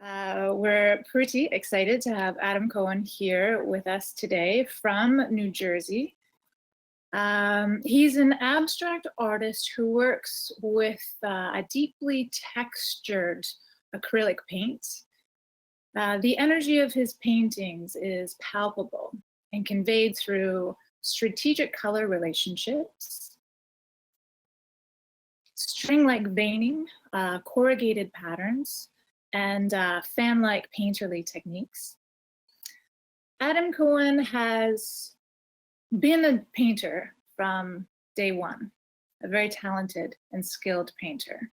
We're pretty excited to have Adam Cohen here with us today from New Jersey. He's an abstract artist who works with a deeply textured acrylic paint. The energy of his paintings is palpable and conveyed through strategic color relationships, string-like veining, corrugated patterns, and fan-like painterly techniques. Adam Cohen has been a painter from day one, a very talented and skilled painter,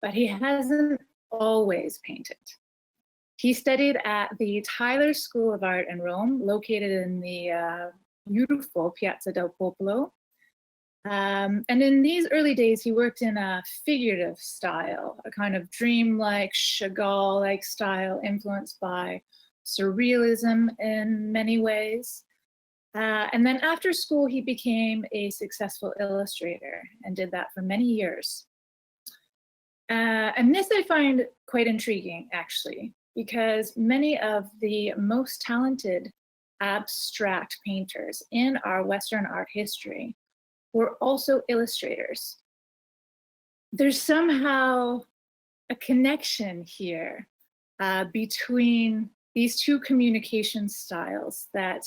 but he hasn't always painted. He studied at the Tyler School of Art in Rome, located in the beautiful Piazza del Popolo. And in these early days, he worked in a figurative style, a kind of dreamlike, Chagall-like style influenced by surrealism in many ways. And then after school, he became a successful illustrator and did that for many years. And this I find quite intriguing, actually, because many of the most talented abstract painters in our Western art history were also illustrators. There's somehow a connection here between these two communication styles that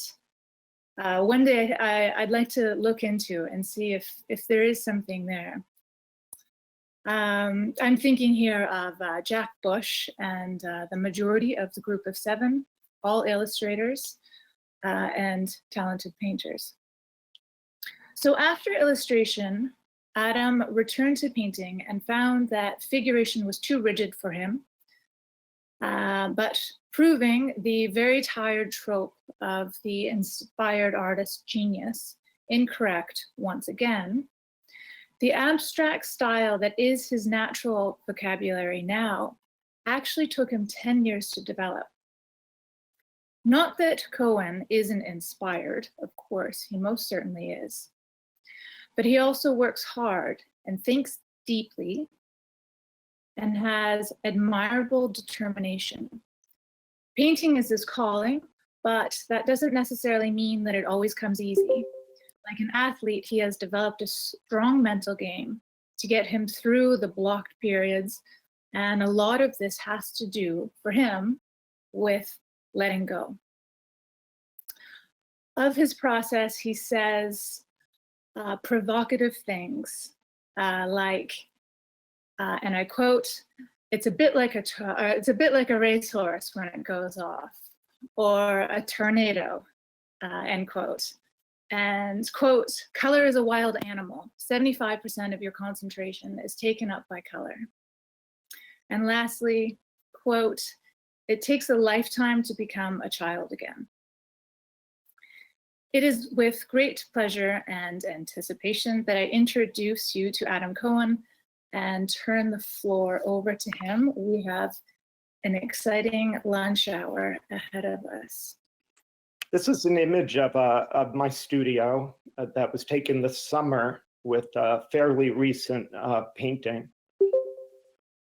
one day I'd like to look into and see if there is something there. I'm thinking here of Jack Bush and the majority of the group of 7, all illustrators and talented painters. So after illustration, Adam returned to painting and found that figuration was too rigid for him, but proving the very tired trope of the inspired artist genius incorrect once again. The abstract style that is his natural vocabulary now actually took him 10 years to develop. Not that Cohen isn't inspired, of course, he most certainly is. But he also works hard and thinks deeply and has admirable determination. Painting is his calling, but that doesn't necessarily mean that it always comes easy. Like an athlete, he has developed a strong mental game to get him through the blocked periods, and a lot of this has to do, for him, with letting go. Of his process, he says, provocative things like, and I quote, "It's a bit like a racehorse when it goes off," or a tornado, end quote. And quote, "Color is a wild animal. 75% of your concentration is taken up by color." And lastly, quote, "It takes a lifetime to become a child again." It is with great pleasure and anticipation that I introduce you to Adam Cohen and turn the floor over to him. We have an exciting lunch hour ahead of us. This is an image of my studio that was taken this summer with a fairly recent painting.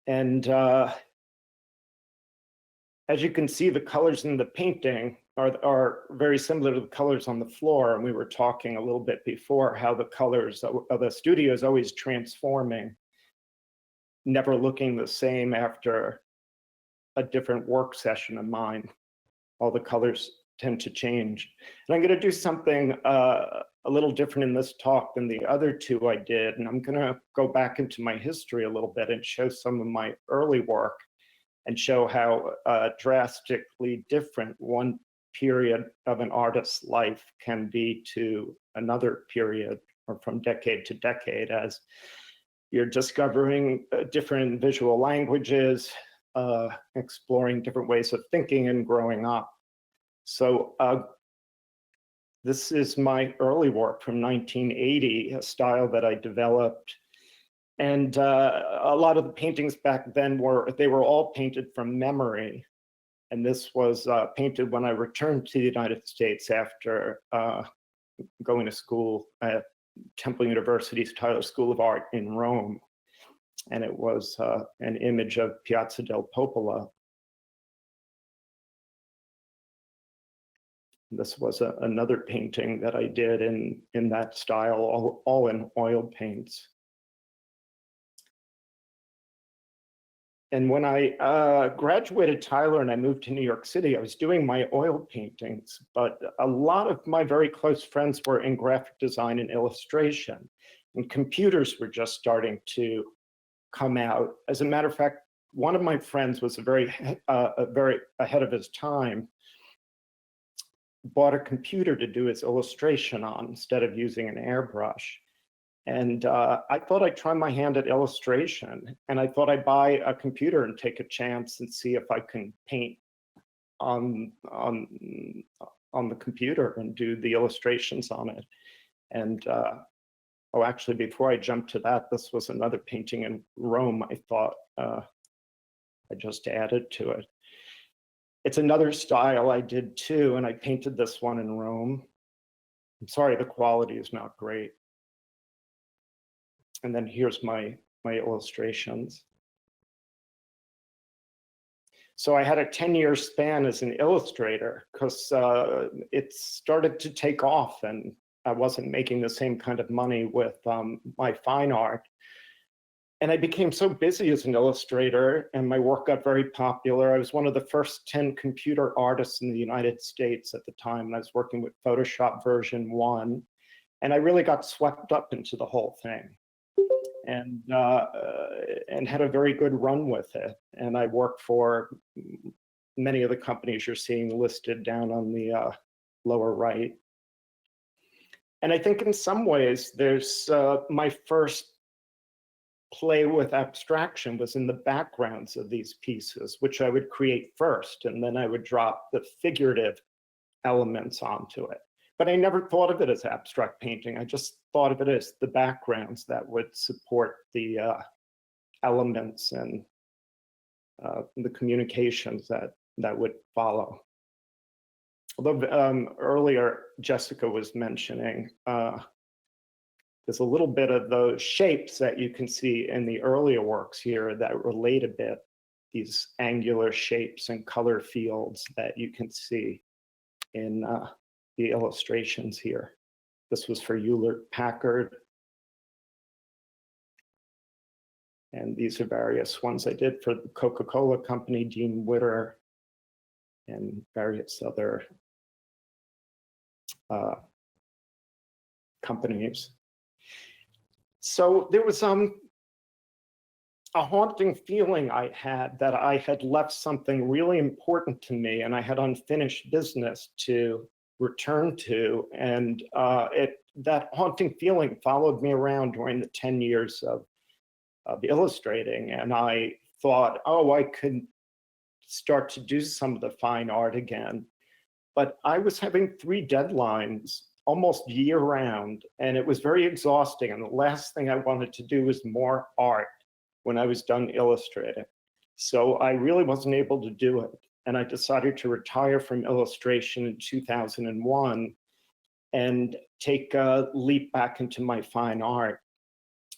And as you can see, the colors in the painting are very similar to the colors on the floor. And we were talking a little bit before how the colors of the studio is always transforming, never looking the same after a different work session of mine. All the colors tend to change. And I'm going to do something a little different in this talk than the other 2 I did. And I'm going to go back into my history a little bit and show some of my early work and show how drastically different one period of an artist's life can be to another period, or from decade to decade, as you're discovering different visual languages, exploring different ways of thinking and growing up. So this is my early work from 1980, a style that I developed. And a lot of the paintings back then were all painted from memory. And this was painted when I returned to the United States after going to school at Temple University's Tyler School of Art in Rome. And it was an image of Piazza del Popolo. This was another painting that I did in that style, all in oil paints. And when I graduated Tyler and I moved to New York City, I was doing my oil paintings, but a lot of my very close friends were in graphic design and illustration, and computers were just starting to come out. As a matter of fact, one of my friends was very ahead of his time, bought a computer to do his illustration on instead of using an airbrush. And I thought I'd try my hand at illustration, and I thought I'd buy a computer and take a chance and see if I can paint on the computer and do the illustrations on it. And oh, actually, before I jump to that, this was another painting in Rome. I thought I just added to it. It's another style I did too, and I painted this one in Rome. I'm sorry, the quality is not great. And then here's my illustrations. So I had a 10-year span as an illustrator because it started to take off and I wasn't making the same kind of money with my fine art. And I became so busy as an illustrator and my work got very popular. I was one of the first 10 computer artists in the United States at the time. And I was working with Photoshop version 1. And I really got swept up into the whole thing. And had a very good run with it. And I worked for many of the companies you're seeing listed down on the lower right. And I think in some ways, there's my first play with abstraction was in the backgrounds of these pieces, which I would create first, and then I would drop the figurative elements onto it. But I never thought of it as abstract painting. I just thought of it as the backgrounds that would support the elements and the communications that would follow. Although earlier Jessica was mentioning, there's a little bit of those shapes that you can see in the earlier works here that relate a bit, these angular shapes and color fields that you can see in the illustrations here. This was for Hewlett-Packard. And these are various ones I did for the Coca-Cola company, Dean Witter, and various other companies. So there was a haunting feeling I had that I had left something really important to me and I had unfinished business to return to. And that haunting feeling followed me around during the 10 years of illustrating. And I thought, oh, I could start to do some of the fine art again. But I was having 3 deadlines almost year round, and it was very exhausting. And the last thing I wanted to do was more art when I was done illustrating. So I really wasn't able to do it. And I decided to retire from illustration in 2001 and take a leap back into my fine art.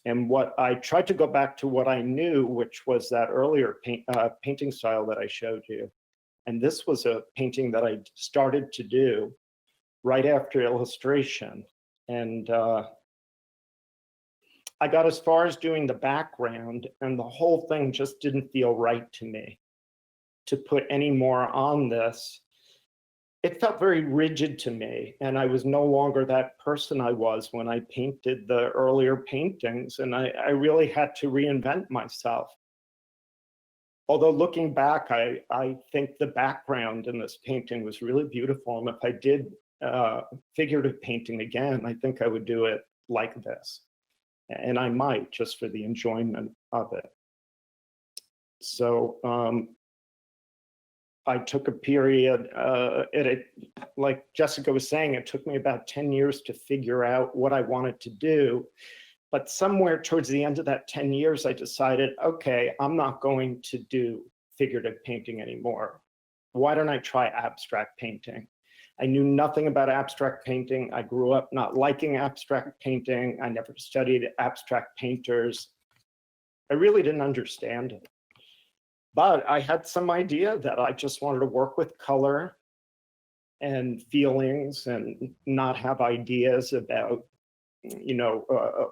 And what I tried to go back to what I knew, which was that earlier painting style that I showed you. And this was a painting that I started to do right after illustration. And I got as far as doing the background, and the whole thing just didn't feel right to me to put any more on this. It felt very rigid to me, and I was no longer that person I was when I painted the earlier paintings, and I really had to reinvent myself. Although looking back, I think the background in this painting was really beautiful, and if I did figurative painting again, I think I would do it like this. And I might, just for the enjoyment of it. So I took a period, like Jessica was saying, it took me about 10 years to figure out what I wanted to do. But somewhere towards the end of that 10 years, I decided, okay, I'm not going to do figurative painting anymore. Why don't I try abstract painting? I knew nothing about abstract painting. I grew up not liking abstract painting. I never studied abstract painters. I really didn't understand it. But I had some idea that I just wanted to work with color and feelings and not have ideas about,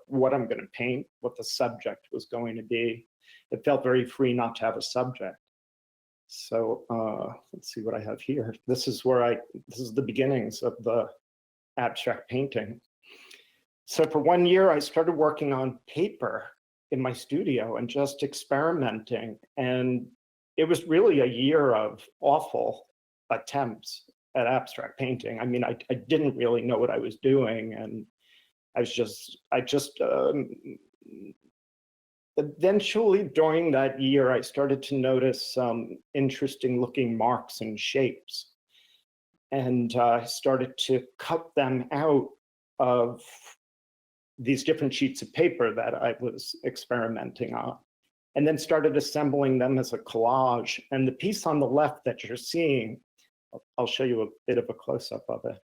what I'm going to paint, what the subject was going to be. It felt very free not to have a subject. So let's see what I have here. This is the beginnings of the abstract painting. So for 1 year, I started working on paper in my studio and just experimenting. And it was really a year of awful attempts at abstract painting. I mean, I didn't really know what I was doing. And eventually during that year, I started to notice some interesting looking marks and shapes. And I started to cut them out of these different sheets of paper that I was experimenting on, and then started assembling them as a collage. And the piece on the left that you're seeing, I'll show you a bit of a close-up of it.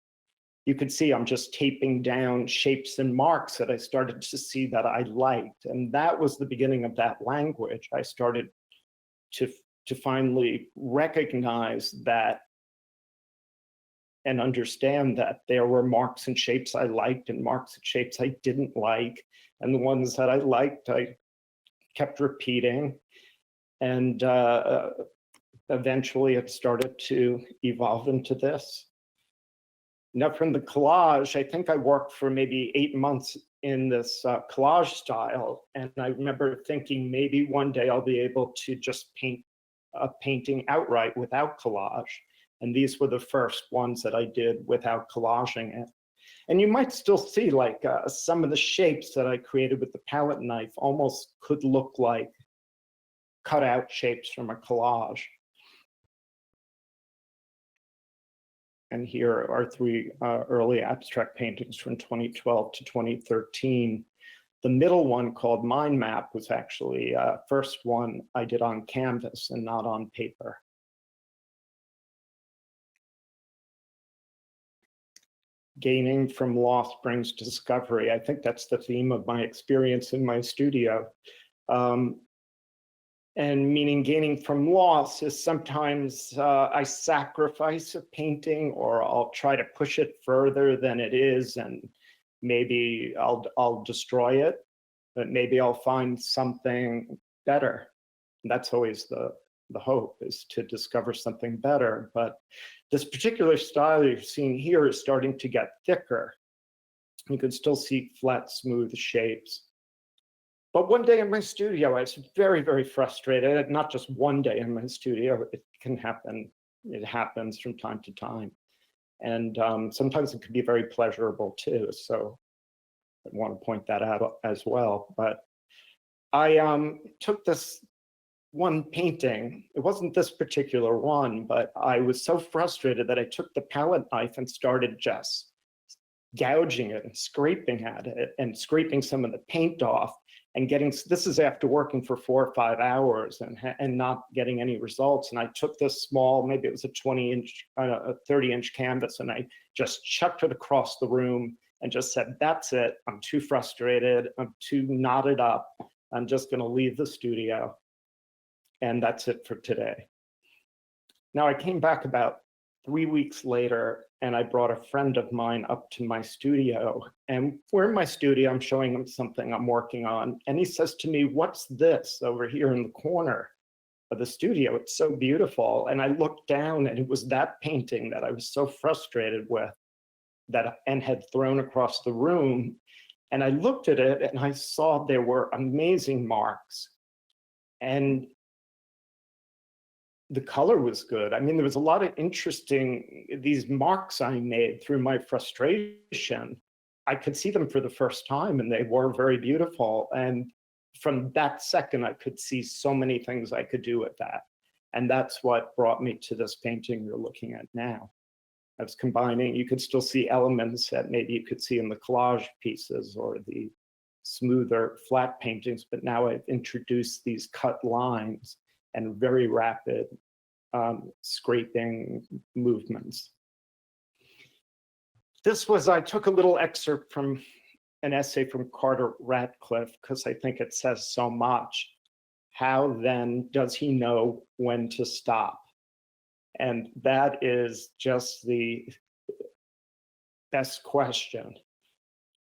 You can see I'm just taping down shapes and marks that I started to see that I liked. And that was the beginning of that language. I started to finally recognize that and understand that there were marks and shapes I liked and marks and shapes I didn't like. And the ones that I liked, I kept repeating. And eventually it started to evolve into this. Now from the collage, I think I worked for maybe 8 months in this collage style. And I remember thinking maybe one day I'll be able to just paint a painting outright without collage. And these were the first ones that I did without collaging it. And you might still see like some of the shapes that I created with the palette knife almost could look like cut out shapes from a collage. And here are 3 early abstract paintings from 2012 to 2013. The middle one, called Mind Map, was actually first one I did on canvas and not on paper. Gaining from loss brings discovery. I think that's the theme of my experience in my studio. And meaning gaining from loss is sometimes I sacrifice a painting, or I'll try to push it further than it is, and maybe I'll destroy it, but maybe I'll find something better. And that's always the hope, is to discover something better. But this particular style you're seeing here is starting to get thicker. You can still see flat, smooth shapes. But one day in my studio, I was very, very frustrated. Not just one day in my studio, it can happen. It happens from time to time. And sometimes it can be very pleasurable too. So I want to point that out as well. But I took this one painting. It wasn't this particular one, but I was so frustrated that I took the palette knife and started just gouging it and scraping at it and scraping some of the paint off. And this is after working for 4 or 5 hours and not getting any results. And I took this small, maybe it was a 30-inch canvas, and I just chucked it across the room and just said, that's it. I'm too frustrated. I'm too knotted up. I'm just going to leave the studio. And that's it for today. Now, I came back about 3 weeks later, and I brought a friend of mine up to my studio. And we're in my studio. I'm showing him something I'm working on. And he says to me, what's this over here in the corner of the studio? It's so beautiful. And I looked down, and it was that painting that I was so frustrated with and had thrown across the room. And I looked at it, and I saw there were amazing marks. And the color was good. I mean, there was a lot of these marks I made through my frustration. I could see them for the first time, and they were very beautiful. And from that second, I could see so many things I could do with that. And that's what brought me to this painting you're looking at now. I was combining, you could still see elements that maybe you could see in the collage pieces or the smoother flat paintings, but now I've introduced these cut lines and very rapid scraping movements. I took a little excerpt from an essay from Carter Ratcliffe, because I think it says so much. How then does he know when to stop? And that is just the best question.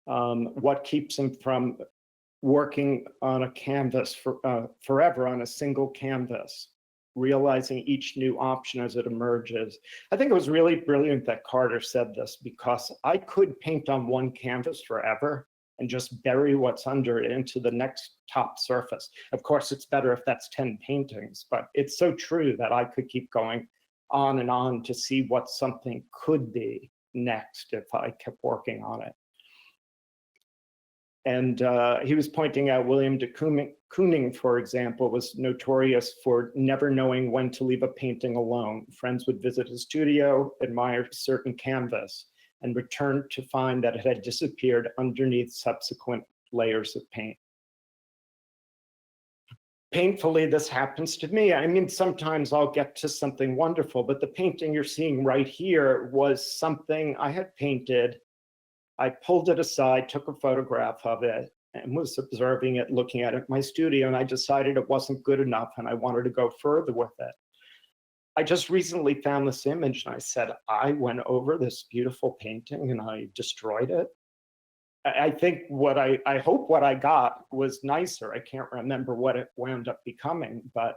What keeps him from working on a canvas forever on a single canvas, realizing each new option as it emerges? I think it was really brilliant that Carter said this, because I could paint on one canvas forever and just bury what's under it into the next top surface. Of course, it's better if that's 10 paintings, but it's so true that I could keep going on and on to see what something could be next if I kept working on it. And he was pointing out William de Kooning, for example, was notorious for never knowing when to leave a painting alone. Friends would visit his studio, admire a certain canvas, and return to find that it had disappeared underneath subsequent layers of paint. Painfully, this happens to me. I mean, sometimes I'll get to something wonderful, but the painting you're seeing right here was something I had painted. I pulled it aside, took a photograph of it, and was observing it, looking at it in my studio, and I decided it wasn't good enough and I wanted to go further with it. I just recently found this image and I said, I went over this beautiful painting and I destroyed it. I think I hope what I got was nicer. I can't remember what it wound up becoming, but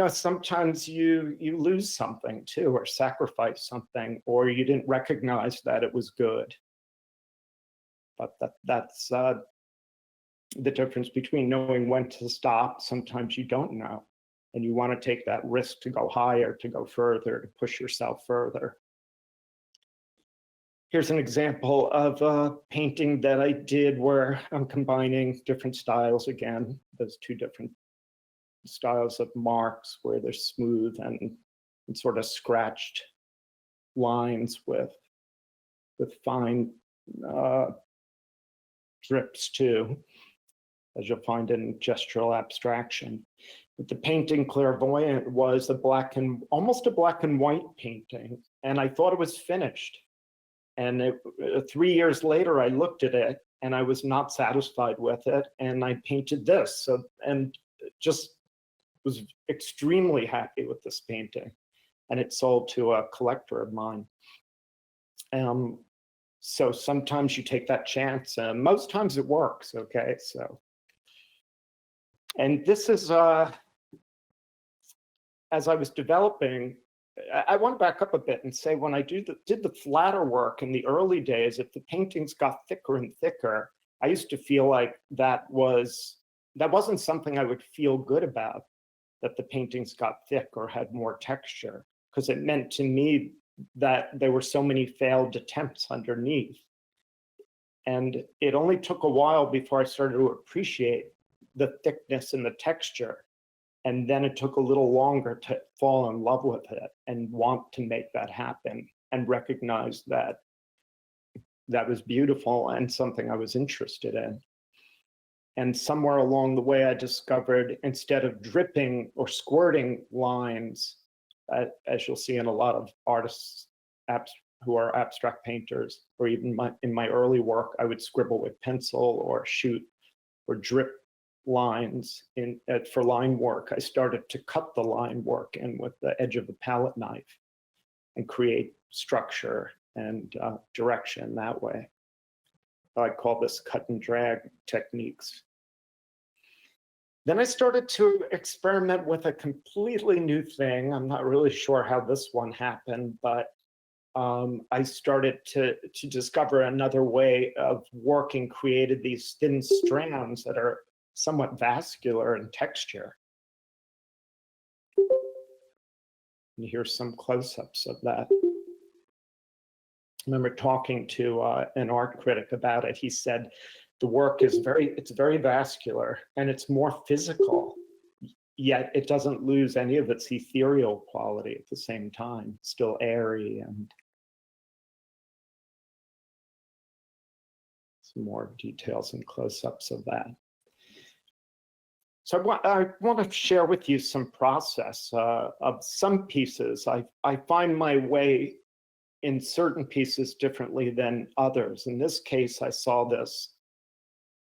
sometimes you lose something too, or sacrifice something, or you didn't recognize that it was good. But that's the difference between knowing when to stop. Sometimes you don't know, and you want to take that risk to go higher, to go further, to push yourself further. Here's an example of a painting that I did where I'm combining different styles again, those two different styles of marks where they're smooth and sort of scratched lines with fine drips too, as you'll find in gestural abstraction. But the painting Clairvoyant was almost a black and white painting, and I thought it was finished. And 3 years later, I looked at it and I was not satisfied with it, and I painted this. And just was extremely happy with this painting, and it sold to a collector of mine. So sometimes you take that chance, and most times it works. Okay, and this is as I was developing. I want to back up a bit and say, when I did the flatter work in the early days, if the paintings got thicker and thicker, I used to feel like that wasn't something I would feel good about, that the paintings got thick or had more texture, because it meant to me that there were so many failed attempts underneath. And it only took a while before I started to appreciate the thickness and the texture. And then it took a little longer to fall in love with it and want to make that happen and recognize that that was beautiful and something I was interested in. And somewhere along the way, I discovered, instead of dripping or squirting lines, as you'll see in a lot of artists who are abstract painters, or even in my early work, I would scribble with pencil or shoot or drip lines for line work. I started to cut the line work in with the edge of a palette knife and create structure and direction that way. I call this cut and drag techniques. Then I started to experiment with a completely new thing. I'm not really sure how this one happened, but I started to discover another way of working, created these thin strands that are somewhat vascular in texture. And here's some close-ups of that. I remember talking to an art critic about it. He said the work is very vascular and it's more physical, yet it doesn't lose any of its ethereal quality at the same time. It's still airy, and some more details and close-ups of that. So I want to share with you some process of some pieces. I find my way in certain pieces differently than others. In this case, I saw this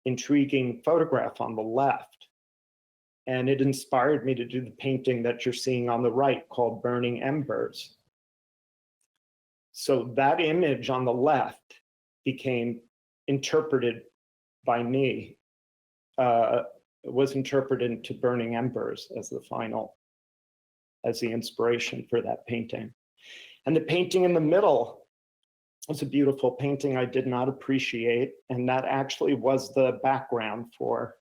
intriguing photograph on the left. And it inspired me to do the painting that you're seeing on the right called Burning Embers. So that image on the left became interpreted by me, was interpreted into Burning Embers as the inspiration for that painting. And the painting in the middle was a beautiful painting I did not appreciate, and that actually was the background for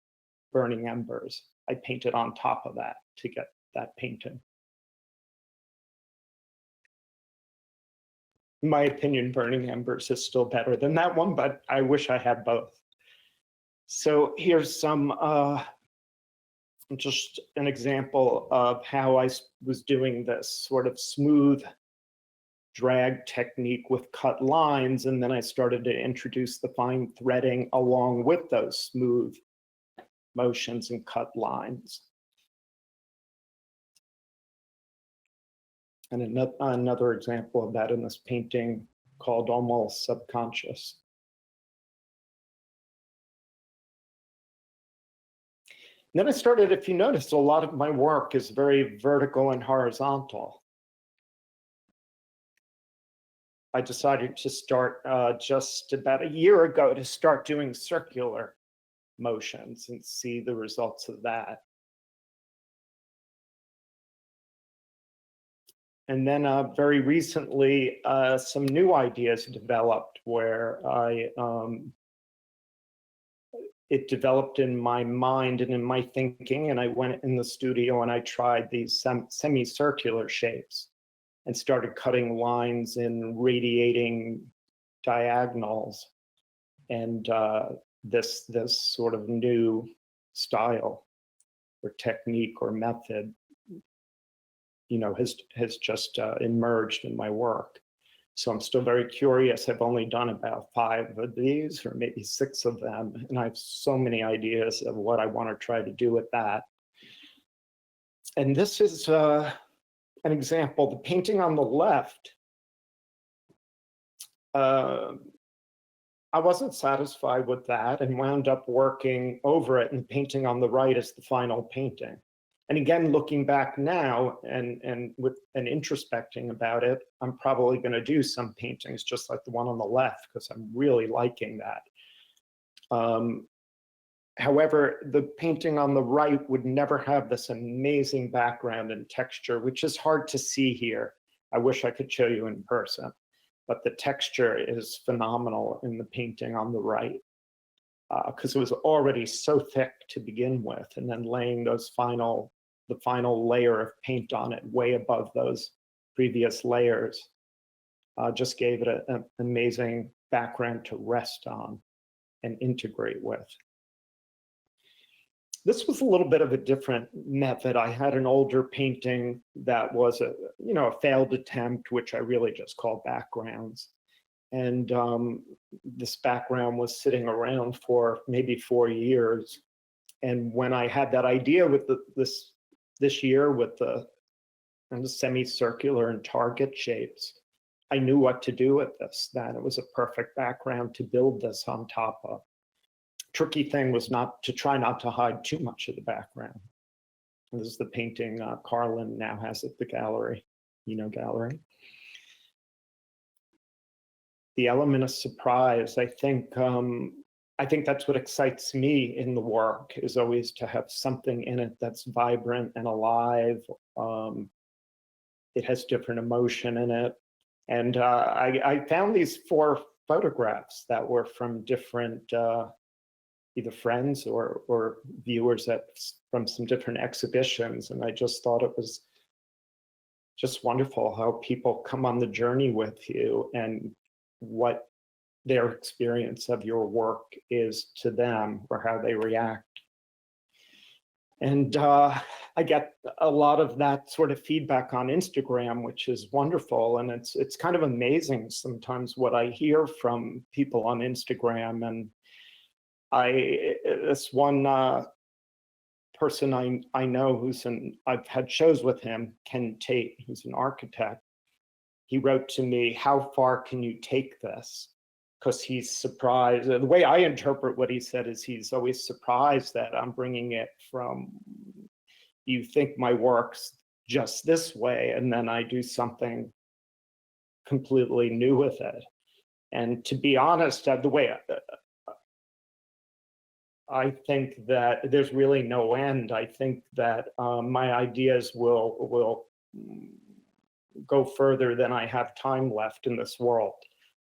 Burning Embers. I painted on top of that to get that painting. In my opinion, Burning Embers is still better than that one, but I wish I had both. So here's some, just an example of how I was doing this sort of smooth drag technique with cut lines, and then I started to introduce the fine threading along with those smooth motions and cut lines. And another example of that in this painting called Almost Subconscious. And then I started, if you notice, a lot of my work is very vertical and horizontal. I decided to start just about a year ago to start doing circular motions and see the results of that. And then very recently, some new ideas developed where it developed in my mind and in my thinking, and I went in the studio and I tried these semicircular shapes and started cutting lines in radiating diagonals, and this sort of new style or technique or method, you know, has just emerged in my work. So I'm still very curious. I've only done about 5 of these, or maybe 6 of them, and I have so many ideas of what I want to try to do with that. And this is an example. The painting on the left, I wasn't satisfied with that and wound up working over it, and the painting on the right is the final painting. And again, looking back now and with an introspecting about it, I'm probably going to do some paintings just like the one on the left, because I'm really liking that. However, the painting on the right would never have this amazing background and texture, which is hard to see here. I wish I could show you in person, but the texture is phenomenal in the painting on the right, because it was already so thick to begin with, and then laying the final layer of paint on it way above those previous layers just gave it an amazing background to rest on and integrate with. This was a little bit of a different method. I had an older painting that was a failed attempt, which I really just call backgrounds. And this background was sitting around for maybe 4 years. And when I had that idea with this year with the semicircular and target shapes, I knew what to do with this. That it was a perfect background to build this on top of. Tricky thing was to try not to hide too much of the background. And this is the painting Carlin now has at the gallery, gallery. The element of surprise, I think that's what excites me in the work, is always to have something in it that's vibrant and alive. It has different emotion in it. And I found these 4 photographs that were from different either friends or viewers from some different exhibitions. And I just thought it was just wonderful how people come on the journey with you and what their experience of your work is to them, or how they react. And I get a lot of that sort of feedback on Instagram, which is wonderful. And it's kind of amazing sometimes what I hear from people on Instagram. And this one person I know I've had shows with him, Ken Tate, who's an architect. He wrote to me, "How far can you take this?" Because he's surprised. The way I interpret what he said is he's always surprised that I'm bringing it from you think my work's just this way, and then I do something completely new with it. And to be honest, the way I think that there's really no end. I think that my ideas will go further than I have time left in this world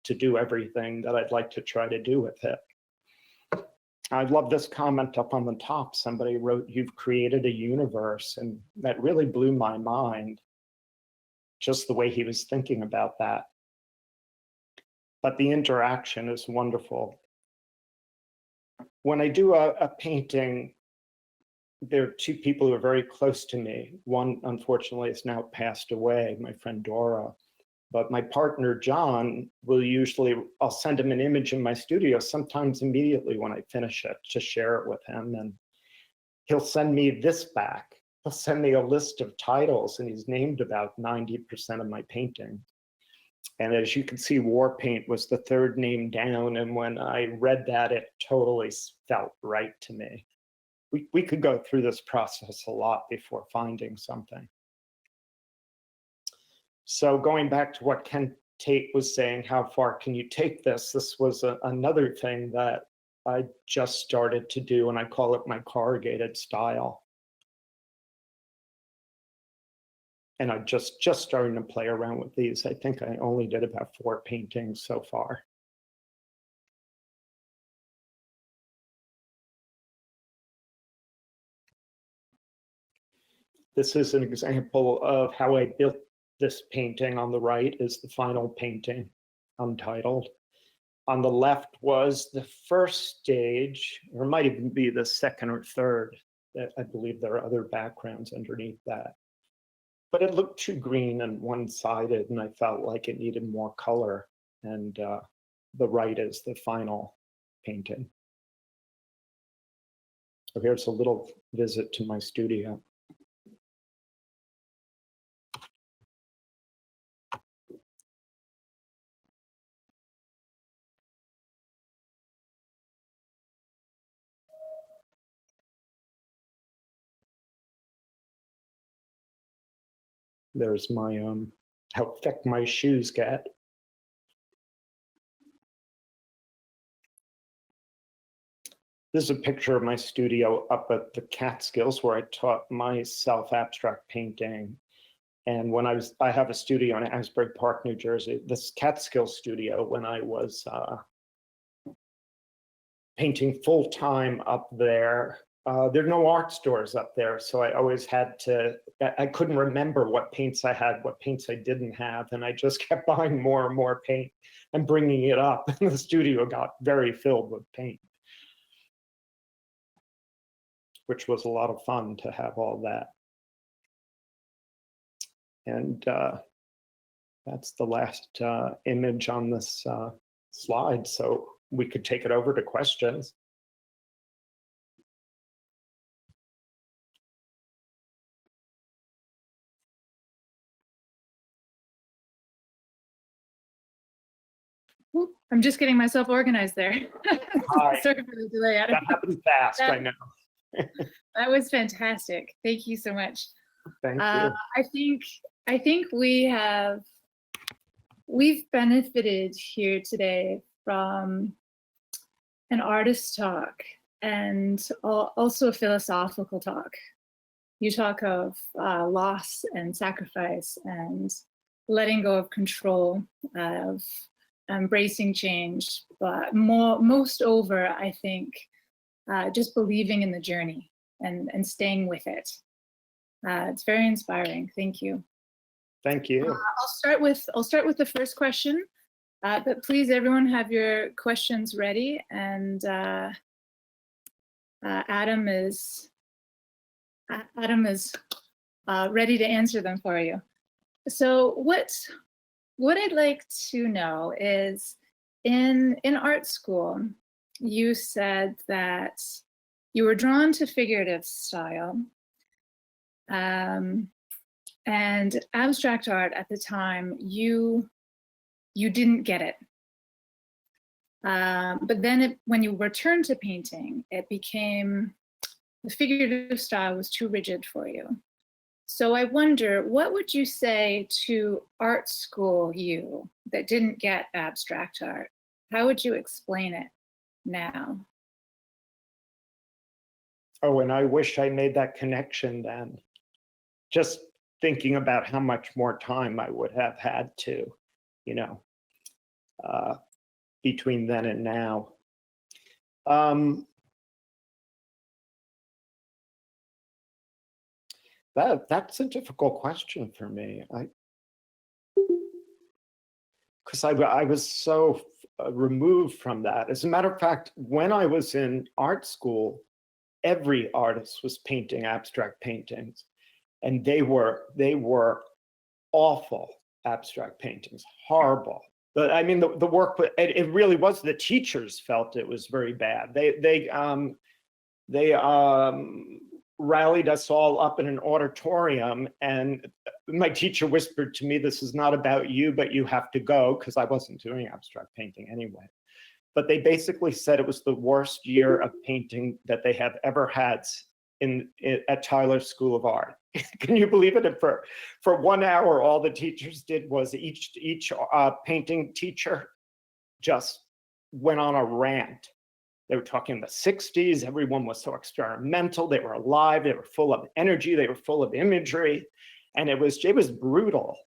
to do everything that I'd like to try to do with it. I love this comment up on the top. Somebody wrote, "You've created a universe," and that really blew my mind, just the way he was thinking about that. But the interaction is wonderful. When I do a painting, there are two people who are very close to me. One, unfortunately, has now passed away, my friend Dora. But my partner, John, will usually, I'll send him an image in my studio, sometimes immediately when I finish it, to share it with him. And he'll send me this back. He'll send me a list of titles, and he's named about 90% of my painting. And as you can see, War Paint was the third name down. And when I read that, it totally felt right to me. We could go through this process a lot before finding something. So going back to what Ken Tate was saying, how far can you take this? This was another thing that I just started to do, and I call it my corrugated style. And I'm just starting to play around with these. I think I only did about 4 paintings so far. This is an example of how I built this painting. On the right is the final painting, Untitled. On the left was the first stage, or it might even be the second or third. I believe there are other backgrounds underneath that. But it looked too green and one-sided, and I felt like it needed more color. And the right is the final painting. So here's a little visit to my studio. There's my how thick my shoes get. This is a picture of my studio up at the Catskills, where I taught myself abstract painting. And when I have a studio in Asbury Park, New Jersey, this Catskills studio, when I was painting full-time up there, there are no art stores up there. So I always had to, I couldn't remember what paints I had, what paints I didn't have. And I just kept buying more and more paint and bringing it up. And the studio got very filled with paint, which was a lot of fun to have all that. And that's the last image on this slide. So we could take it over to questions. I'm just getting myself organized there. Hi. Sorry for the delay, Adam. That happened fast, I know. That was fantastic. Thank you so much. Thank you. I think we've benefited here today from an artist talk and also a philosophical talk. You talk of loss and sacrifice and letting go of control, of embracing change, but most over, I think, just believing in the journey and staying with it. It's very inspiring. Thank you. Thank you. I'll start with the first question, but please, everyone, have your questions ready. And Adam is ready to answer them for you. So what I'd like to know is, in art school, you said that you were drawn to figurative style, and abstract art at the time, you didn't get it. But then when you returned to painting, it became The figurative style was too rigid for you. So I wonder, what would you say to art school you that didn't get abstract art? How would you explain it now? Oh, and I wish I made that connection then. Just thinking about how much more time I would have had to, you know, between then and now. That's a difficult question for me. Because I was so removed from that. As a matter of fact, when I was in art school, every artist was painting abstract paintings, and they were awful abstract paintings, horrible. But I mean, the work, it really was, the teachers felt it was very bad. They rallied us all up in an auditorium, and my teacher whispered to me, "This is not about you, but you have to go," because I wasn't doing abstract painting anyway. But they basically said it was the worst year of painting that they have ever had at Tyler School of Art. Can you believe it? And for 1 hour, all the teachers did was each painting teacher just went on a rant. They were talking in the 60s. Everyone was so experimental. They were alive. They were full of energy. They were full of imagery, and it was brutal.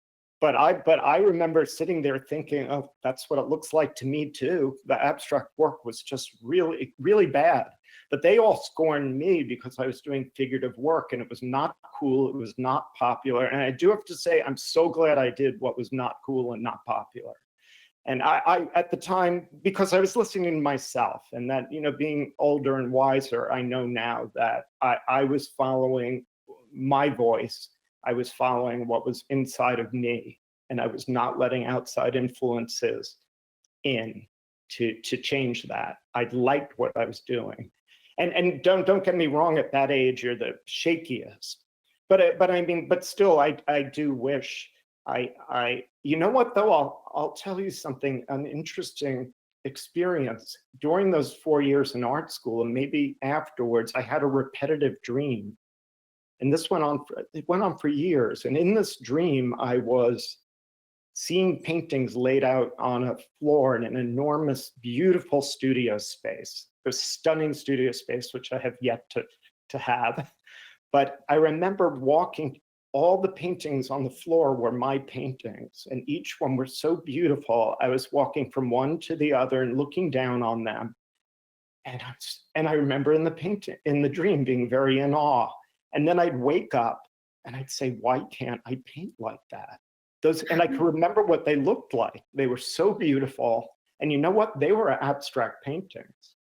But I remember sitting there thinking, "Oh, that's what it looks like to me too." The abstract work was just really, really bad. But they all scorned me because I was doing figurative work, and it was not cool. It was not popular. And I do have to say, I'm so glad I did what was not cool and not popular. And I at the time, because I was listening to myself, and that, you know, being older and wiser, I know now that I was following my voice. I was following what was inside of me, and I was not letting outside influences in to change that. I liked what I was doing. And don't get me wrong, at that age, you're the shakiest. But I mean, but still, I do wish you know what though, I'll tell you something, an interesting experience. During those 4 years in art school, and maybe afterwards, I had a repetitive dream. And this went on for years. And in this dream, I was seeing paintings laid out on a floor in an enormous, beautiful studio space, a stunning studio space, which I have yet to have. But I remember walking, all the paintings on the floor were my paintings, and each one were so beautiful. I was walking from one to the other and looking down on them. And I remember in the dream being very in awe. And then I'd wake up and I'd say, "Why can't I paint like that?" And I could remember what they looked like. They were so beautiful. And you know what? They were abstract paintings.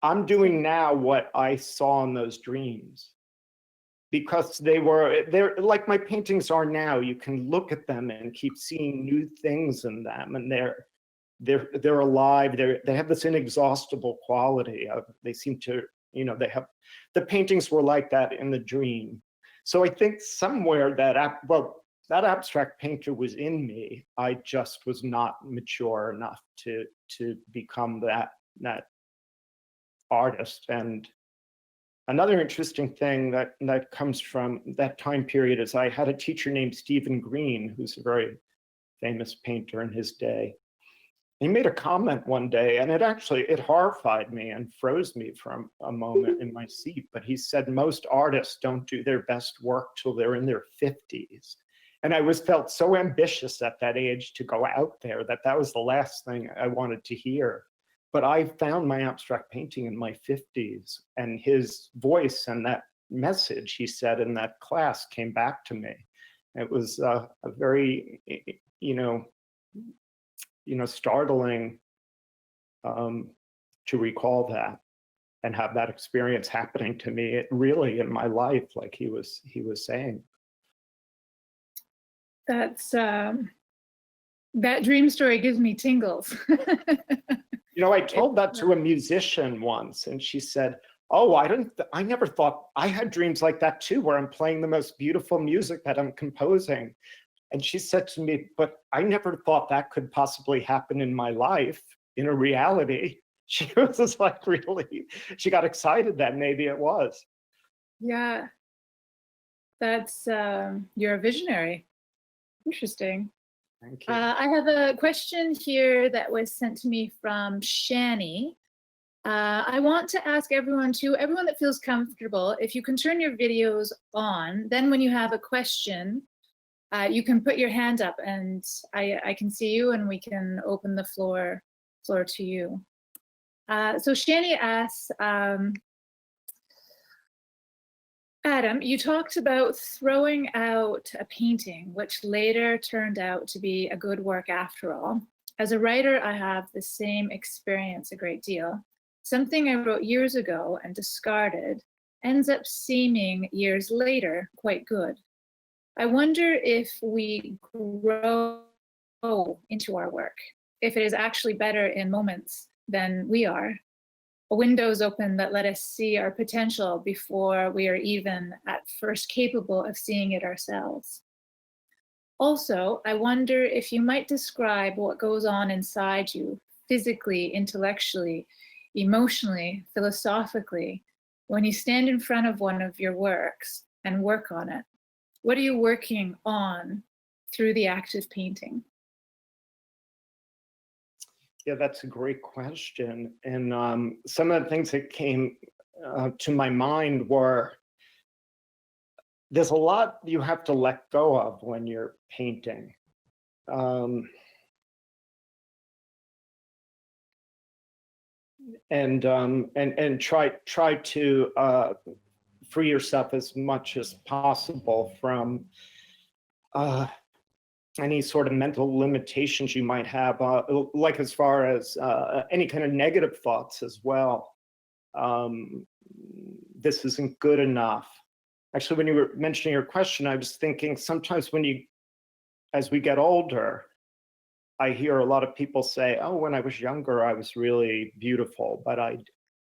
I'm doing now what I saw in those dreams, because they're like my paintings are now. You can look at them and keep seeing new things in them, and they're alive. They have this inexhaustible quality of, they seem to, you know, the paintings were like that in the dream. So I think somewhere that abstract painter was in me. I just was not mature enough to become that artist. And another interesting thing that comes from that time period is I had a teacher named Stephen Green, who's a very famous painter in his day. He made a comment one day, and it horrified me and froze me for a moment in my seat. But he said, "Most artists don't do their best work till they're in their 50s. And I felt so ambitious at that age to go out there that was the last thing I wanted to hear. But I found my abstract painting in my 50s, and his voice and that message he said in that class came back to me. It was a very, startling to recall that and have that experience happening to me really in my life, like he was saying. That's that dream story gives me tingles. I told that to a musician once, and she said, "Oh, I never thought I had dreams like that too, where I'm playing the most beautiful music that I'm composing." And she said to me, "But I never thought that could possibly happen in my life, in a reality." she was just like really, she got excited that maybe it was. Yeah, that's, you're a visionary. Interesting. Thank you. I have a question here that was sent to me from Shani. I want to ask everyone that feels comfortable, if you can turn your videos on, then when you have a question, you can put your hand up and I can see you and we can open the floor to you. So Shani asks, Adam, you talked about throwing out a painting, which later turned out to be a good work after all. As a writer, I have the same experience a great deal. Something I wrote years ago and discarded ends up seeming years later quite good. I wonder if we grow into our work, if it is actually better in moments than we are. Windows open that let us see our potential before we are even at first capable of seeing it ourselves. Also, I wonder if you might describe what goes on inside you, physically, intellectually, emotionally, philosophically, when you stand in front of one of your works and work on it. What are you working on through the act of painting? Yeah, that's a great question. And some of the things that came to my mind were, there's a lot you have to let go of when you're painting. And try to free yourself as much as possible from any sort of mental limitations you might have, like as far as any kind of negative thoughts as well. This isn't good enough. Actually, when you were mentioning your question, I was thinking sometimes as we get older, I hear a lot of people say, oh, when I was younger, I was really beautiful, but I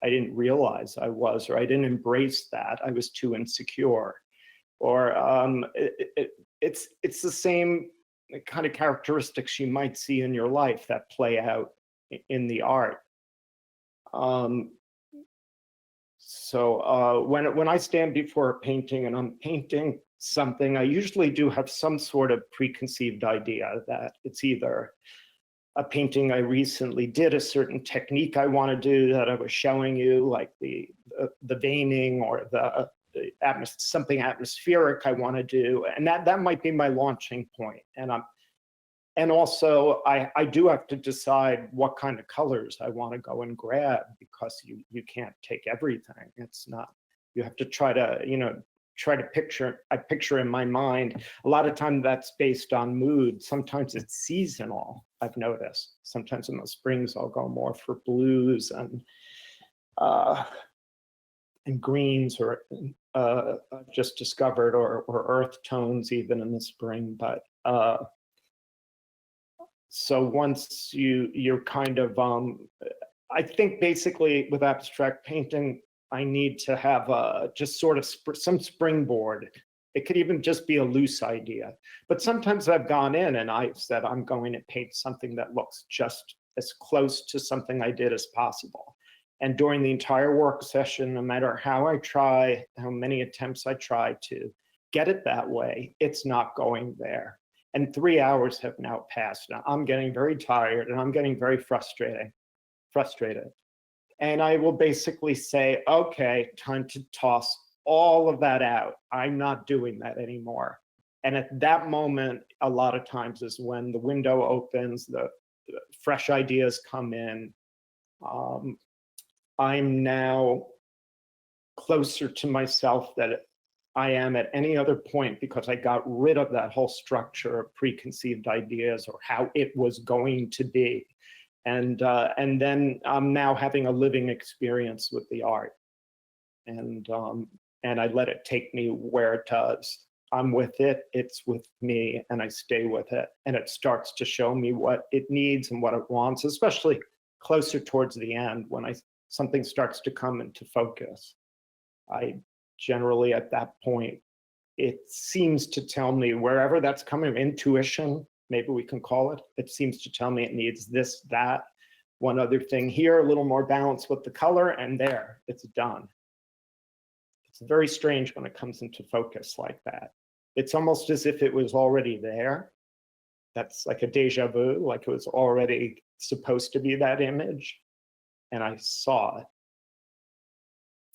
didn't realize I was, or I didn't embrace that. I was too insecure. Or it's the same kind of characteristics you might see in your life that play out in the art. So when I stand before a painting and I'm painting something, I usually do have some sort of preconceived idea that it's either a painting I recently did, a certain technique I want to do that I was showing you, like the veining or something atmospheric I want to do, and that might be my launching point. And also I do have to decide what kind of colors I want to go and grab, because you can't take everything. It's not, you have to try to picture. I picture in my mind, a lot of time that's based on mood. Sometimes it's seasonal, I've noticed. Sometimes in the springs I'll go more for blues and greens, or just discovered, or earth tones even in the spring. But so once you're kind of, I think basically with abstract painting, I need to have just sort of some springboard. It could even just be a loose idea. But sometimes I've gone in and I've said, I'm going to paint something that looks just as close to something I did as possible. And during the entire work session, no matter how I try, how many attempts I try to get it that way, it's not going there. And 3 hours have now passed. Now I'm getting very tired and I'm getting very frustrated. And I will basically say, okay, time to toss all of that out. I'm not doing that anymore. And at that moment, a lot of times is when the window opens, the fresh ideas come in. I'm now closer to myself that I am at any other point, because I got rid of that whole structure of preconceived ideas or how it was going to be. And then I'm now having a living experience with the art. And I let it take me where it does. I'm with it, it's with me, and I stay with it. And it starts to show me what it needs and what it wants, especially closer towards the end when something starts to come into focus. I generally, at that point, it seems to tell me, wherever that's coming, intuition, maybe we can call it, it seems to tell me it needs this, that, one other thing here, a little more balance with the color, and there, it's done. It's very strange when it comes into focus like that. It's almost as if it was already there. That's like a deja vu, like it was already supposed to be that image, and I saw it.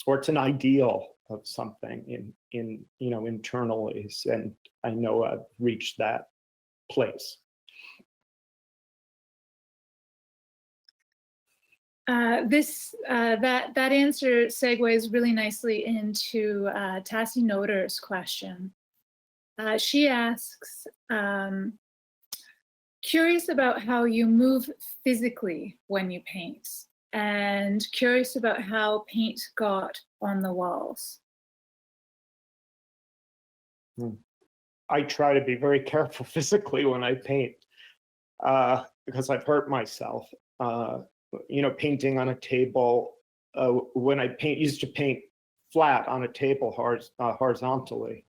Or it's an ideal of something internally, and I know I've reached that place. That answer segues really nicely into Tassie Noter's question. She asks, curious about how you move physically when you paint, and curious about how paint got on the walls. I try to be very careful physically when I paint because I've hurt myself. Painting on a table, when I used to paint flat on a table horizontally,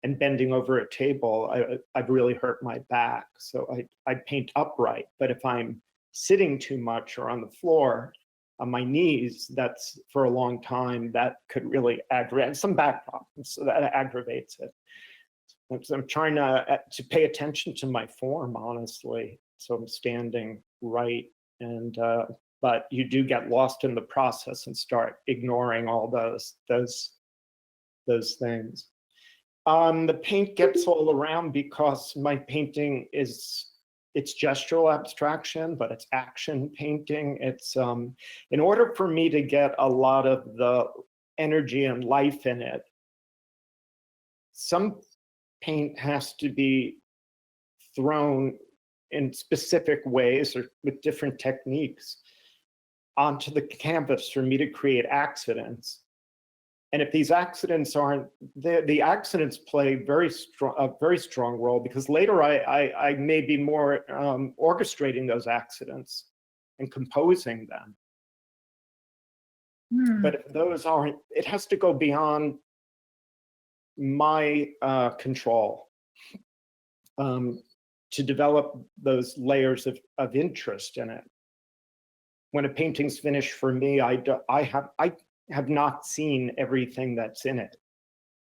and bending over a table, I've really hurt my back. So I paint upright, but if I'm sitting too much or on the floor, on my knees, that's for a long time, that could really aggravate some back problems, so that aggravates it. So I'm trying to pay attention to my form, honestly. So I'm standing right, and but you do get lost in the process and start ignoring all those things. The paint gets all around because my painting it's gestural abstraction, but it's action painting. It's in order for me to get a lot of the energy and life in it, some paint has to be thrown in specific ways or with different techniques onto the canvas for me to create accidents. And if these accidents aren't, the accidents play a very strong role, because later I may be more orchestrating those accidents and composing them. But if those aren't, it has to go beyond my control to develop those layers of interest in it. When a painting's finished for me, I have not seen everything that's in it,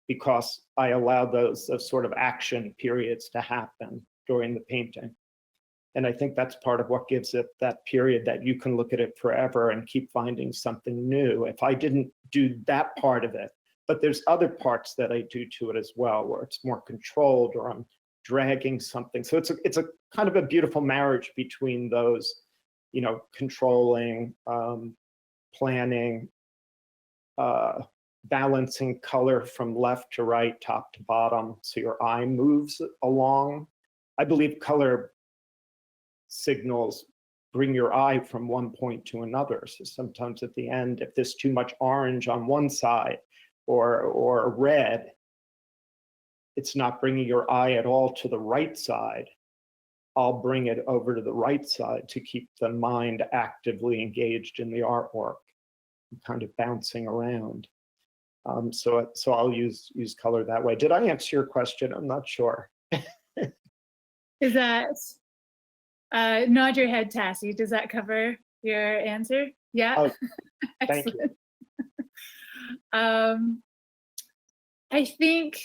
because I allow those sort of action periods to happen during the painting. And I think that's part of what gives it that period that you can look at it forever and keep finding something new. If I didn't do that part of it, but there's other parts that I do to it as well, where it's more controlled, or I'm dragging something. So it's a kind of a beautiful marriage between those, controlling, planning, balancing color from left to right, top to bottom, so your eye moves along. I believe color signals bring your eye from one point to another. So sometimes at the end, if there's too much orange on one side or red, it's not bringing your eye at all to the right side. I'll bring it over to the right side to keep the mind actively engaged in the artwork, kind of bouncing around. So I'll use color that way. Did I answer your question? I'm not sure. Is that, nod your head, Tassie. Does that cover your answer? Yeah. Oh, thank you. I think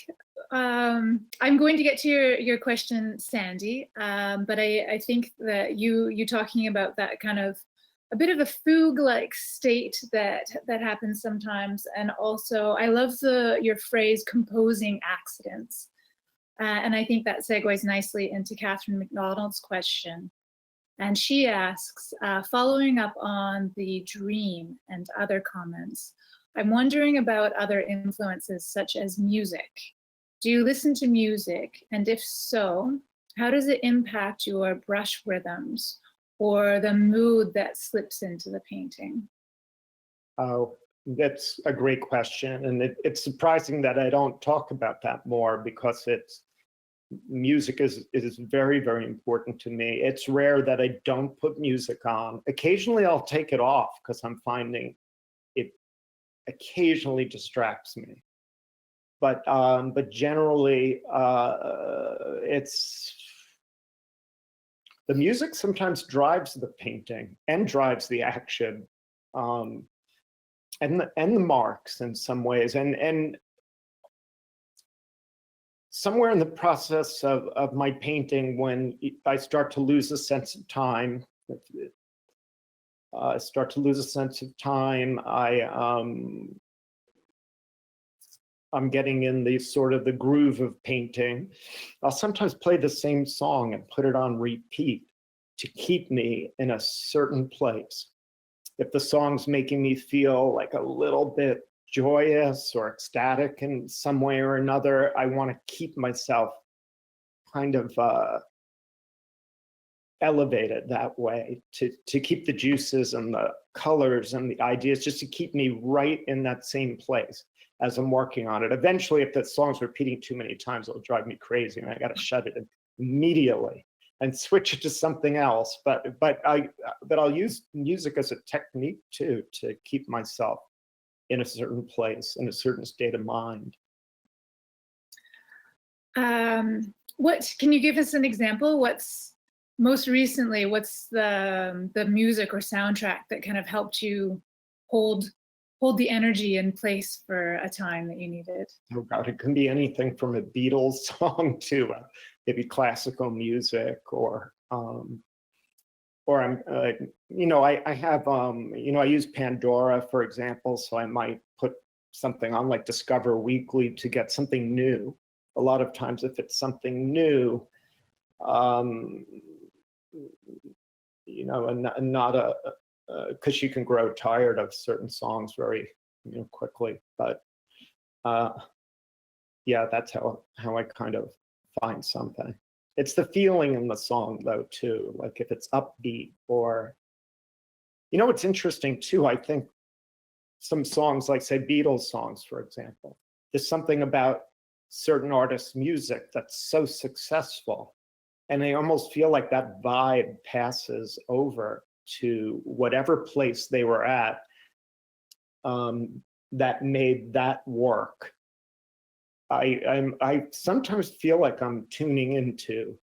I'm going to get to your question, Sandy, but I think that you talking about that kind of a bit of a fugue-like state that happens sometimes, and also I love your phrase "composing accidents," and I think that segues nicely into Catherine McDonald's question, and she asks, following up on the dream and other comments, I'm wondering about other influences such as music. Do you listen to music? And if so, how does it impact your brush rhythms or the mood that slips into the painting? Oh, that's a great question. And it's surprising that I don't talk about that more, because music is very, very important to me. It's rare that I don't put music on. Occasionally I'll take it off because I'm finding it occasionally distracts me. But generally, it's the music sometimes drives the painting and drives the action, and the marks in some ways. And somewhere in the process of my painting, when I start to lose a sense of time, I'm getting in the sort of the groove of painting. I'll sometimes play the same song and put it on repeat to keep me in a certain place. If the song's making me feel like a little bit joyous or ecstatic in some way or another, I want to keep myself kind of elevated that way, to keep the juices and the colors and the ideas, just to keep me right in that same place as I'm working on it. Eventually, if the song's repeating too many times, it'll drive me crazy, and I got to shut it immediately and switch it to something else. But I'll use music as a technique too, to keep myself in a certain place, in a certain state of mind. What can you give us an example? What's most recently? What's the music or soundtrack that kind of helped you hold the energy in place for a time that you needed? Oh God, it can be anything from a Beatles song to maybe classical music, or I'm, I have, I use Pandora, for example, so I might put something on like Discover Weekly to get something new. A lot of times, if it's something new, and not because you can grow tired of certain songs very quickly. But yeah, that's how I kind of find something. It's the feeling in the song though too, like if it's upbeat, or what's interesting too, I think some songs, like say Beatles songs, for example, there's something about certain artists' music that's so successful, and they almost feel like that vibe passes over to whatever place they were at, that made that work. I sometimes feel like I'm tuning into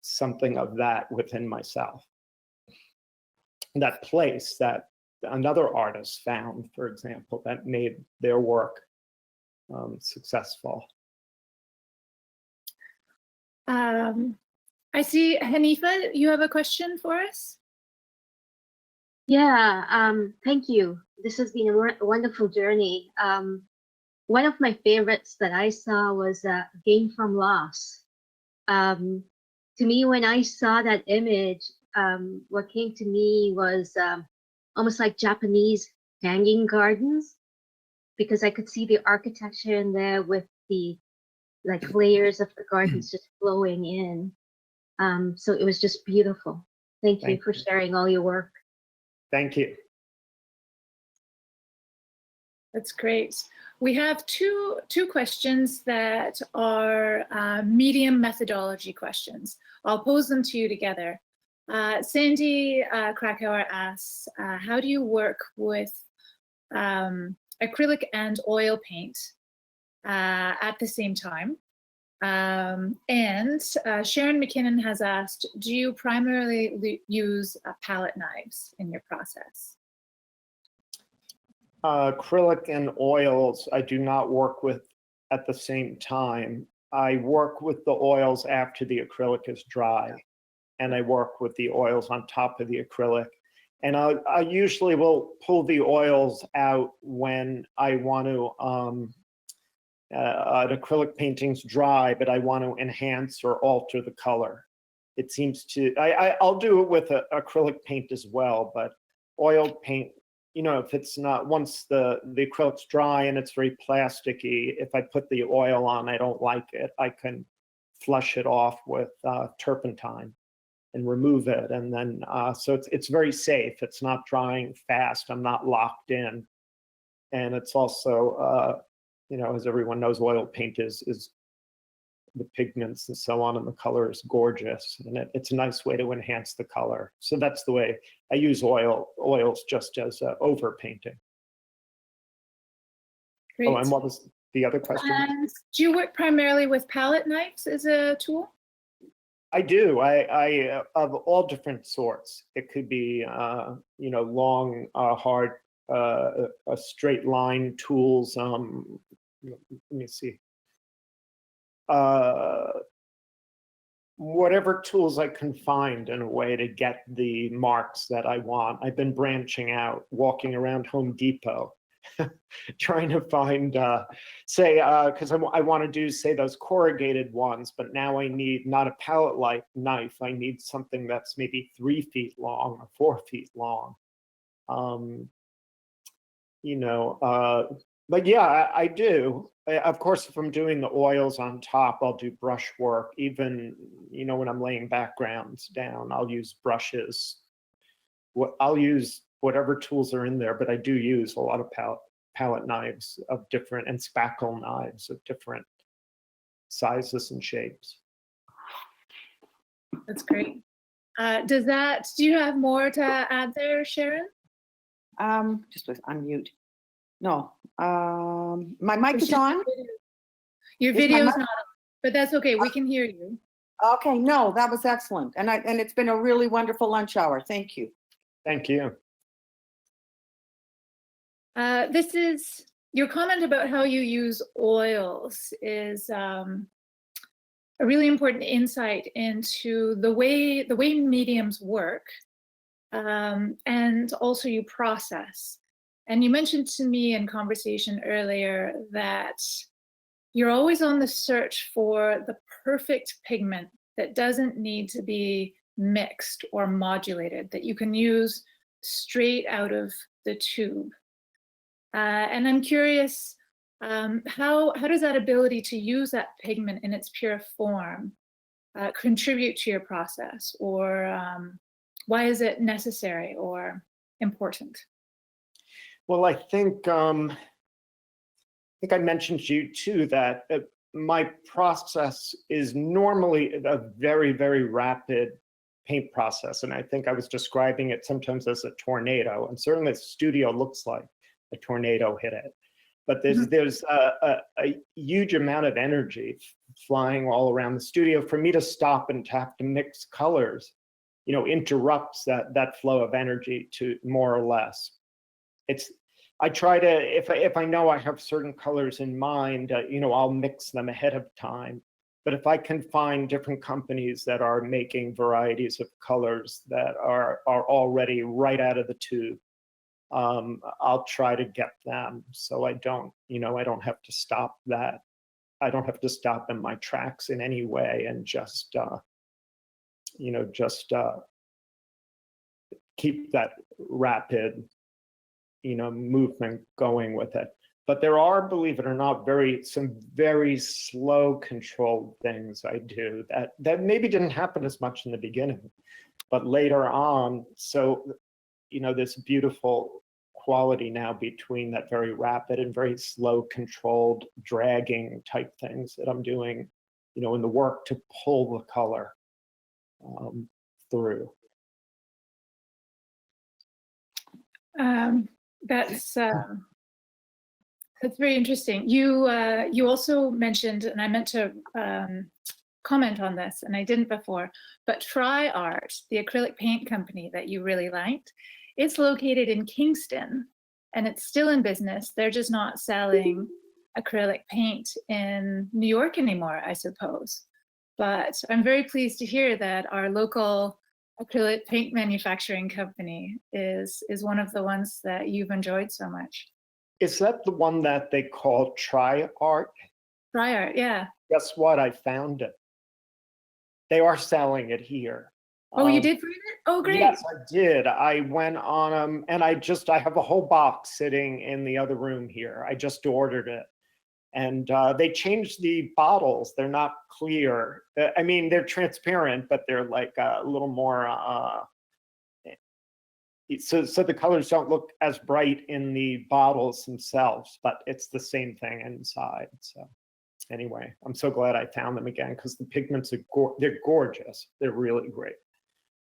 something of that within myself. That place that another artist found, for example, that made their work successful. I see, Hanifa, you have a question for us? Yeah, thank you. This has been a wonderful journey. One of my favorites that I saw was Gain from Loss. To me, when I saw that image, what came to me was almost like Japanese hanging gardens, because I could see the architecture in there with the layers of the gardens just flowing in. So it was just beautiful. Thank you for sharing all your work. Thank you. That's great. We have two questions that are medium methodology questions. I'll pose them to you together. Sandy Krakauer asks, how do you work with acrylic and oil paint at the same time? And Sharon McKinnon has asked, do you primarily use palette knives in your process? Acrylic and oils, I do not work with at the same time. I work with the oils after the acrylic is dry, and I work with the oils on top of the acrylic. And I usually will pull the oils out when I want to, an acrylic painting's dry, but I want to enhance or alter the color. It seems to, I'll do it with acrylic paint as well, but oil paint, if it's not, once the acrylic's dry and it's very plasticky, if I put the oil on, I don't like it. I can flush it off with turpentine and remove it. And then, so it's very safe. It's not drying fast. I'm not locked in. And it's also, as everyone knows, oil paint is the pigments and so on, and the color is gorgeous, and it's a nice way to enhance the color. So that's the way I use oils, just as over painting. Great. Oh, and what was the other question? And do you work primarily with palette knives as a tool? I do. I of all different sorts. It could be, you know, long, hard, a straight line tools. Let me see. Whatever tools I can find in a way to get the marks that I want. I've been branching out, walking around Home Depot, trying to find, say, because I want to do, say, those corrugated ones, but now I need not a palette knife. I need something that's maybe 3 feet long or 4 feet long. You know, but yeah, I do. Of course, if I'm doing the oils on top, I'll do brush work. Even, you know, when I'm laying backgrounds down, I'll use brushes. I'll use whatever tools are in there, but I do use a lot of palette knives of different, and spackle knives of different sizes and shapes. That's great. Do you have more to add there, Sharon? Just with unmute. No, my mic is on. Your Is my video's mic- not on, but that's okay. We can hear you. Okay, no, that was excellent. And it's been a really wonderful lunch hour. Thank you. Thank you. This is your comment about how you use oils is a really important insight into the way mediums work, and also you process. And you mentioned to me in conversation earlier that you're always on the search for the perfect pigment that doesn't need to be mixed or modulated, that you can use straight out of the tube. And I'm curious, how does that ability to use that pigment in its pure form contribute to your process, or why is it necessary or important? Well, I think I mentioned to you too that my process is normally a very, very rapid paint process, and I think I was describing it sometimes as a tornado, and certainly the studio looks like a tornado hit it. But there's a huge amount of energy flying all around the studio. For me to stop and to have to mix colors, you know, interrupts that flow of energy to more or less. I try to, if I know I have certain colors in mind, you know, I'll mix them ahead of time. But if I can find different companies that are making varieties of colors that are already right out of the tube, I'll try to get them. So I don't, you know, I don't have to stop that. I don't have to stop in my tracks in any way and just, you know, just keep that rapid, you know, movement going with it. But there are, believe it or not, some very slow controlled things I do that maybe didn't happen as much in the beginning, but later on. So, you know, this beautiful quality now between that very rapid and very slow controlled dragging type things that I'm doing, you know, in the work to pull the color through. That's very interesting. You also mentioned, and I meant to comment on this, and I didn't before, but Try Art, the acrylic paint company that you really liked, it's located in Kingston, and it's still in business. They're just not selling acrylic paint in New York anymore, I suppose. But I'm very pleased to hear that our local acrylic paint manufacturing company is one of the ones that you've enjoyed so much. Is that the one that they call Try Art? Try Art, yeah. Guess what? I found it. They are selling it here. Oh, you did find it? Oh, great. Yes, I did. I went on them, and I have a whole box sitting in the other room here. I just ordered it. And they changed the bottles. They're not clear. I mean, they're transparent, but they're like a little more, so the colors don't look as bright in the bottles themselves, but it's the same thing inside. So anyway, I'm so glad I found them again, because the pigments they're gorgeous. They're really great.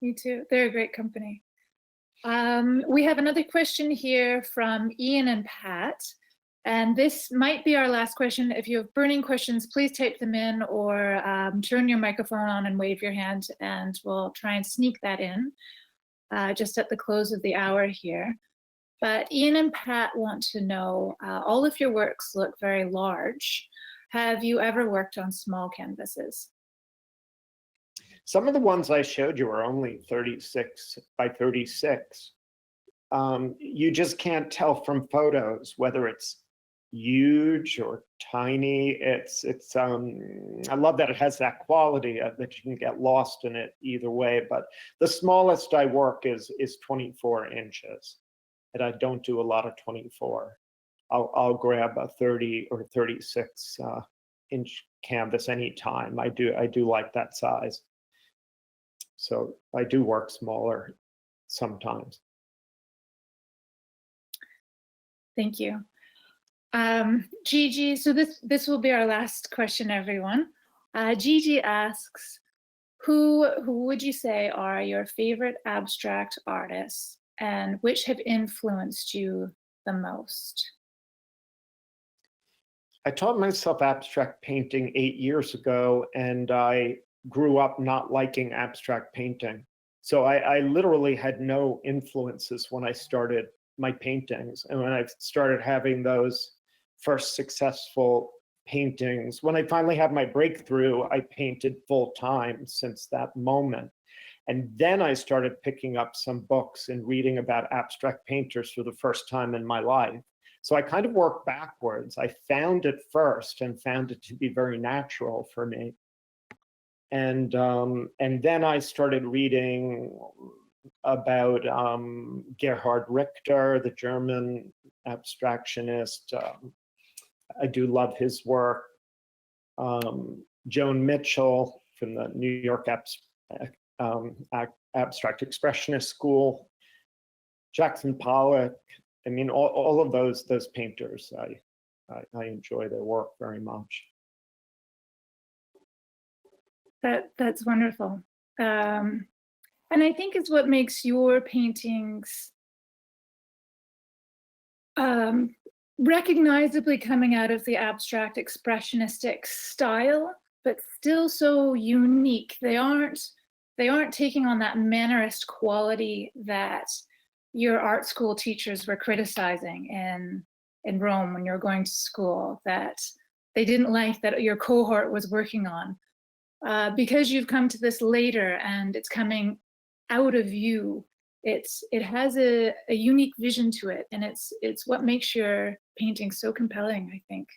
Me too. They're a great company. We have another question here from Ian and Pat. And this might be our last question. If you have burning questions, please type them in or turn your microphone on and wave your hand, and we'll try and sneak that in just at the close of the hour here. But Ian and Pat want to know, all of your works look very large. Have you ever worked on small canvases? Some of the ones I showed you are only 36 by 36. You just can't tell from photos whether it's huge or tiny. I love that it has that quality that you can get lost in it either way. But the smallest I work is 24 inches, and I don't do a lot of 24. I'll grab a 30 or 36 inch canvas anytime. I do like that size. So I do work smaller sometimes. Thank you. Gigi, so this will be our last question, everyone. Gigi asks, who would you say are your favorite abstract artists, and which have influenced you the most? I taught myself abstract painting 8 years ago, and I grew up not liking abstract painting. So I literally had no influences when I started my paintings. And when I started having those first successful paintings, when I finally had my breakthrough, I painted full time since that moment. And then I started picking up some books and reading about abstract painters for the first time in my life. So I kind of worked backwards. I found it first and found it to be very natural for me. And then I started reading about Gerhard Richter, the German abstractionist. I do love his work. Joan Mitchell from the New York Abstract Expressionist School. Jackson Pollock. I mean, all of those painters, I enjoy their work very much. That's wonderful. And I think it's what makes your paintings recognizably coming out of the abstract expressionistic style, but still so unique. They aren't taking on that mannerist quality that your art school teachers were criticizing in Rome when you were going to school, that they didn't like that your cohort was working on. Because you've come to this later and it's coming out of you, it has a unique vision to it, and it's what makes your painting so compelling, I think.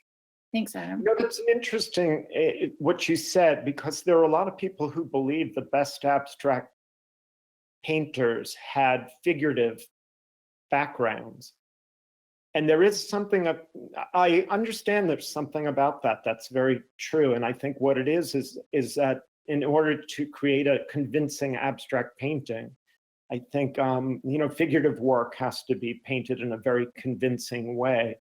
Thanks, Adam. You know, that's interesting what you said, because there are a lot of people who believe the best abstract painters had figurative backgrounds. And there is something, I understand there's something about that that's very true. And I think what it is that in order to create a convincing abstract painting, I think, figurative work has to be painted in a very convincing way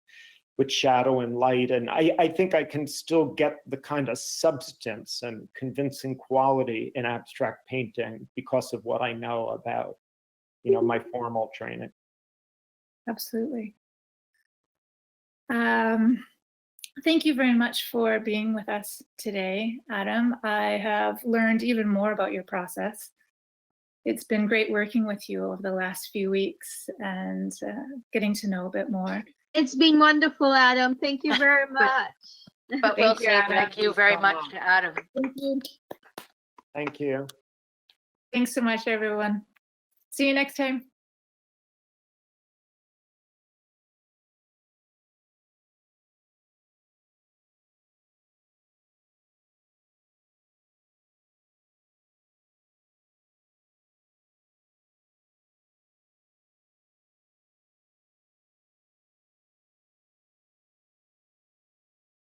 with shadow and light. And I think I can still get the kind of substance and convincing quality in abstract painting because of what I know about, my formal training. Absolutely. Thank you very much for being with us today, Adam. I have learned even more about your process. It's been great working with you over the last few weeks and getting to know a bit more. It's been wonderful, Adam. Thank you very much. But we'll say thank you very much to Adam. Thank you. Thank you. Thanks so much, everyone. See you next time.